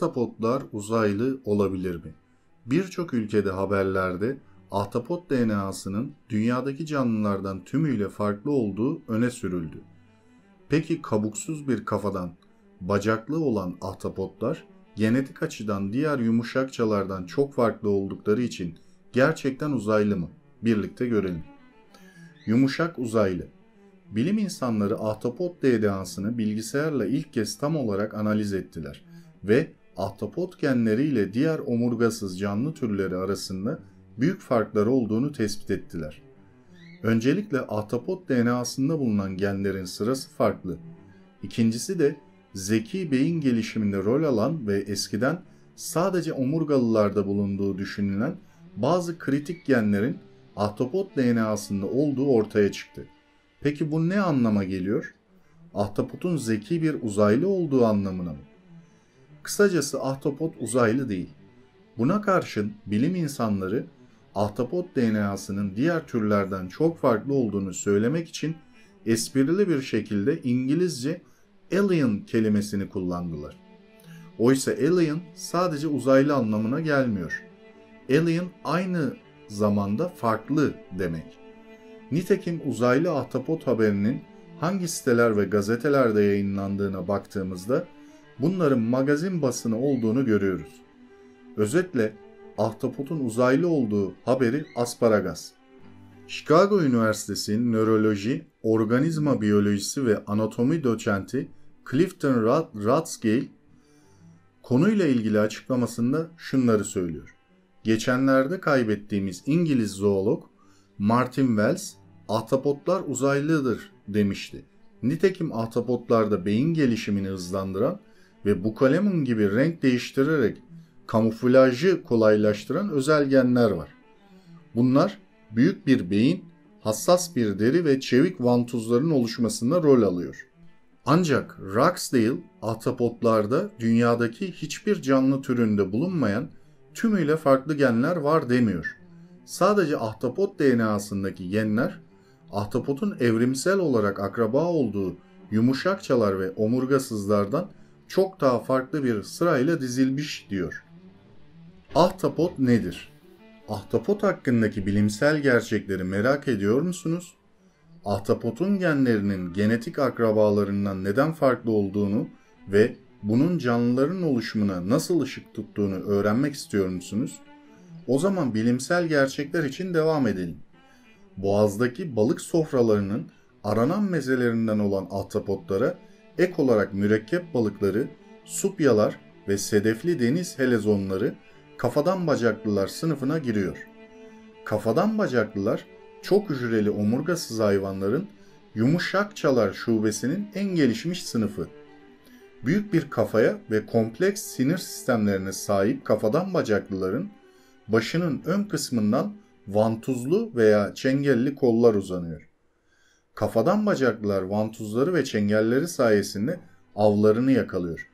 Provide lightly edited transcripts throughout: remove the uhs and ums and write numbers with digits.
Ahtapotlar uzaylı olabilir mi? Birçok ülkede haberlerde ahtapot DNA'sının dünyadaki canlılardan tümüyle farklı olduğu öne sürüldü. Peki kabuksuz bir kafadan bacaklı olan ahtapotlar genetik açıdan diğer yumuşakçalardan çok farklı oldukları için gerçekten uzaylı mı? Birlikte görelim. Yumuşak uzaylı. Bilim insanları ahtapot DNA'sını bilgisayarla ilk kez tam olarak analiz ettiler ve ahtapot genleriyle diğer omurgasız canlı türleri arasında büyük farklar olduğunu tespit ettiler. Öncelikle ahtapot DNA'sında bulunan genlerin sırası farklı. İkincisi de zeki beyin gelişiminde rol alan ve eskiden sadece omurgalılarda bulunduğu düşünülen bazı kritik genlerin ahtapot DNA'sında olduğu ortaya çıktı. Peki bu ne anlama geliyor? Ahtapotun zeki bir uzaylı olduğu anlamına mı? Kısacası ahtapot uzaylı değil. Buna karşın bilim insanları ahtapot DNA'sının diğer türlerden çok farklı olduğunu söylemek için esprili bir şekilde İngilizce alien kelimesini kullandılar. Oysa alien sadece uzaylı anlamına gelmiyor. Alien aynı zamanda farklı demek. Nitekim uzaylı ahtapot haberinin hangi siteler ve gazetelerde yayınlandığına baktığımızda bunların magazin basını olduğunu görüyoruz. Özetle ahtapotun uzaylı olduğu haberi asparagas. Chicago Üniversitesi Nöroloji, Organizma Biyolojisi ve Anatomi doçenti Clifton Rathscale konuyla ilgili açıklamasında şunları söylüyor. Geçenlerde kaybettiğimiz İngiliz zoolog Martin Wells, ahtapotlar uzaylıdır demişti. Nitekim ahtapotlarda beyin gelişimini hızlandıran ve bukalemun gibi renk değiştirerek kamuflajı kolaylaştıran özel genler var. Bunlar büyük bir beyin, hassas bir deri ve çevik vantuzların oluşmasında rol alıyor. Ancak Rathscale ahtapotlarda dünyadaki hiçbir canlı türünde bulunmayan tümüyle farklı genler var demiyor. Sadece ahtapot DNA'sındaki genler, ahtapotun evrimsel olarak akraba olduğu yumuşakçalar ve omurgasızlardan çok daha farklı bir sırayla dizilmiş diyor. Ahtapot nedir? Ahtapot hakkındaki bilimsel gerçekleri merak ediyor musunuz? Ahtapotun genlerinin genetik akrabalarından neden farklı olduğunu ve bunun canlıların oluşumuna nasıl ışık tuttuğunu öğrenmek istiyor musunuz? O zaman bilimsel gerçekler için devam edelim. Boğazdaki balık sofralarının aranan mezelerinden olan ahtapotlara ek olarak mürekkep balıkları, supyalar ve sedefli deniz helezonları kafadan bacaklılar sınıfına giriyor. Kafadan bacaklılar çok hücreli omurgasız hayvanların yumuşakçalar şubesinin en gelişmiş sınıfı. Büyük bir kafaya ve kompleks sinir sistemlerine sahip kafadan bacaklıların başının ön kısmından vantuzlu veya çengelli kollar uzanıyor. Kafadan bacaklılar vantuzları ve çengelleri sayesinde avlarını yakalıyor.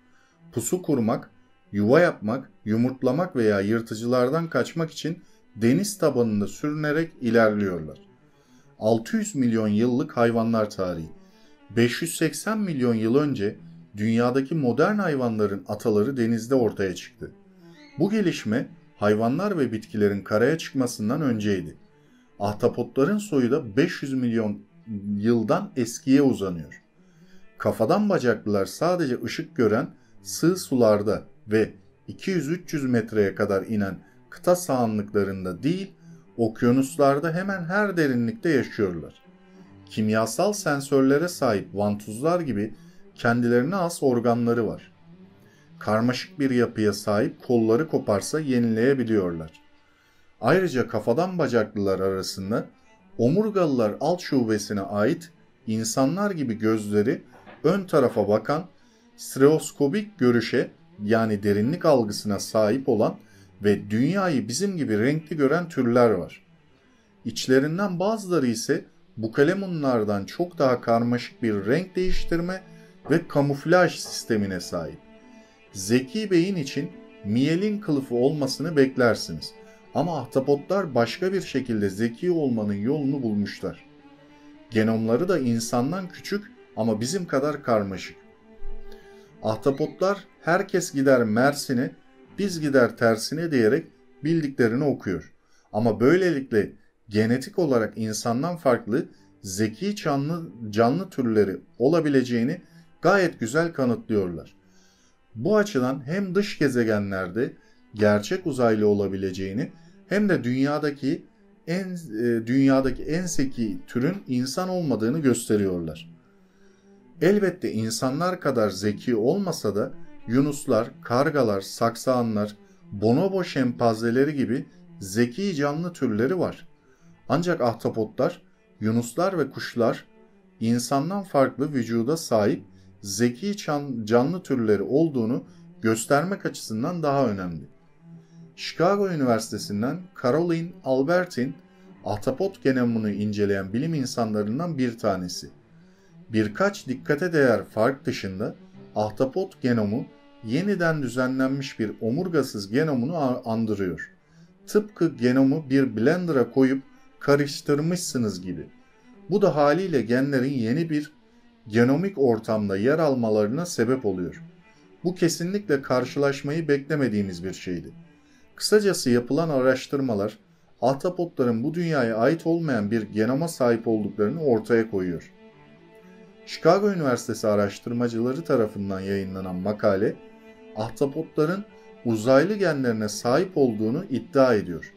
Pusu kurmak, yuva yapmak, yumurtlamak veya yırtıcılardan kaçmak için deniz tabanında sürünerek ilerliyorlar. 600 milyon yıllık hayvanlar tarihi. 580 milyon yıl önce dünyadaki modern hayvanların ataları denizde ortaya çıktı. Bu gelişme hayvanlar ve bitkilerin karaya çıkmasından önceydi. Ahtapotların soyu da 500 milyon yıldan eskiye uzanıyor. Kafadan bacaklılar sadece ışık gören sığ sularda ve 200-300 metreye kadar inen kıta sahanlıklarında değil, okyanuslarda hemen her derinlikte yaşıyorlar. Kimyasal sensörlere sahip vantuzlar gibi kendilerine has organları var. Karmaşık bir yapıya sahip kolları koparsa yenileyebiliyorlar. Ayrıca kafadan bacaklılar arasında omurgalılar alt şubesine ait insanlar gibi gözleri ön tarafa bakan, stereoskopik görüşe yani derinlik algısına sahip olan ve dünyayı bizim gibi renkli gören türler var. İçlerinden bazıları ise bukalemunlardan çok daha karmaşık bir renk değiştirme ve kamuflaj sistemine sahip. Zeki beyin için miyelin kılıfı olmasını beklersiniz. Ama ahtapotlar başka bir şekilde zeki olmanın yolunu bulmuşlar. Genomları da insandan küçük ama bizim kadar karmaşık. Ahtapotlar herkes gider Mersin'e, biz gider tersine diyerek bildiklerini okuyor. Ama böylelikle genetik olarak insandan farklı zeki canlı türleri olabileceğini gayet güzel kanıtlıyorlar. Bu açıdan hem dış gezegenlerde gerçek uzaylı olabileceğini hem de dünyadaki en zeki türün insan olmadığını gösteriyorlar. Elbette insanlar kadar zeki olmasa da yunuslar, kargalar, saksağanlar, bonobo şempanzeleri gibi zeki canlı türleri var. Ancak ahtapotlar, yunuslar ve kuşlar insandan farklı vücuda sahip zeki canlı türleri olduğunu göstermek açısından daha önemli. Chicago Üniversitesi'nden Caroline Albertin, ahtapot genomunu inceleyen bilim insanlarından bir tanesi. Birkaç dikkate değer fark dışında ahtapot genomu yeniden düzenlenmiş bir omurgasız genomunu andırıyor. Tıpkı genomu bir blender'a koyup karıştırmışsınız gibi. Bu da haliyle genlerin yeni bir genomik ortamda yer almalarına sebep oluyor. Bu kesinlikle karşılaşmayı beklemediğimiz bir şeydi. Kısacası yapılan araştırmalar ahtapotların bu dünyaya ait olmayan bir genoma sahip olduklarını ortaya koyuyor. Chicago Üniversitesi araştırmacıları tarafından yayınlanan makale, ahtapotların uzaylı genlerine sahip olduğunu iddia ediyor.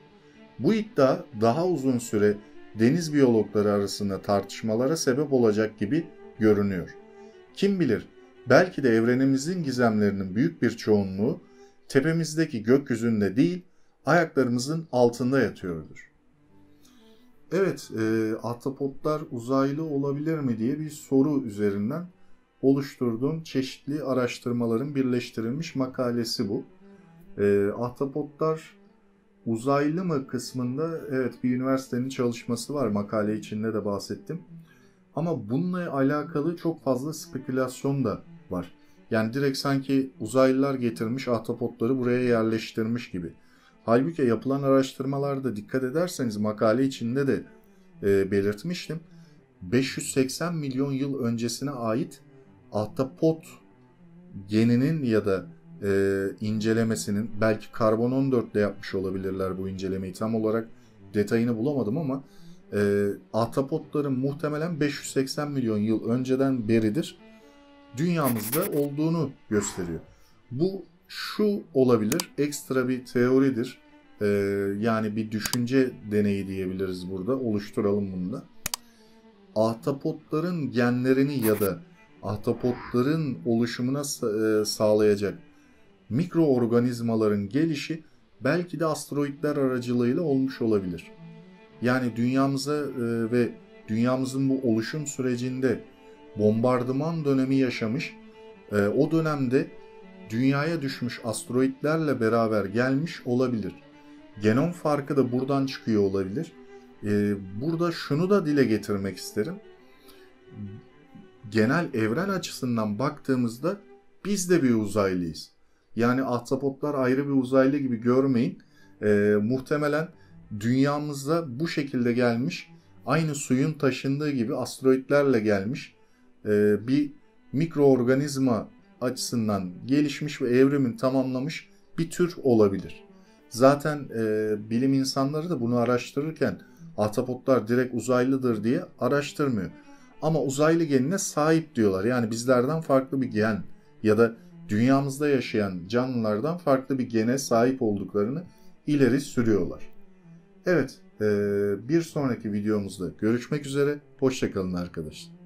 Bu iddia daha uzun süre deniz biyologları arasında tartışmalara sebep olacak gibi görünüyor. Kim bilir, belki de evrenimizin gizemlerinin büyük bir çoğunluğu tepemizdeki gökyüzünde değil, ayaklarımızın altında yatıyordur. Evet, ahtapotlar uzaylı olabilir mi diye bir soru üzerinden oluşturduğum çeşitli araştırmaların birleştirilmiş makalesi bu. Ahtapotlar uzaylı mı kısmında evet bir üniversitenin çalışması var, makale içinde de bahsettim. Ama bununla alakalı çok fazla spekülasyon da var. Yani direkt sanki uzaylılar getirmiş ahtapotları buraya yerleştirmiş gibi. Halbuki yapılan araştırmalarda dikkat ederseniz makale içinde de belirtmiştim. 580 milyon yıl öncesine ait ahtapot geninin ya da incelemesinin, belki karbon 14 ile yapmış olabilirler bu incelemeyi, tam olarak detayını bulamadım ama ahtapotların muhtemelen 580 milyon yıl önceden beridir dünyamızda olduğunu gösteriyor. Bu şu olabilir, ekstra bir teoridir. Yani bir düşünce deneyi diyebiliriz burada. Oluşturalım bunu da. Ahtapotların genlerini ya da ahtapotların oluşumuna sağlayacak mikroorganizmaların gelişi belki de asteroidler aracılığıyla olmuş olabilir. Yani dünyamıza ve dünyamızın bu oluşum sürecinde bombardıman dönemi yaşamış, o dönemde dünyaya düşmüş asteroidlerle beraber gelmiş olabilir. Genom farkı da buradan çıkıyor olabilir. Burada şunu da dile getirmek isterim. Genel evren açısından baktığımızda biz de bir uzaylıyız. Yani ahtapotlar ayrı bir uzaylı gibi görmeyin. Muhtemelen dünyamızda bu şekilde gelmiş, aynı suyun taşındığı gibi asteroidlerle gelmiş bir mikroorganizma açısından gelişmiş ve evrimin tamamlamış bir tür olabilir. Zaten bilim insanları da bunu araştırırken ahtapotlar direkt uzaylıdır diye araştırmıyor. Ama uzaylı genine sahip diyorlar. Yani bizlerden farklı bir gen ya da dünyamızda yaşayan canlılardan farklı bir gene sahip olduklarını ileri sürüyorlar. Evet, bir sonraki videomuzda görüşmek üzere. Hoşça kalın arkadaşlar.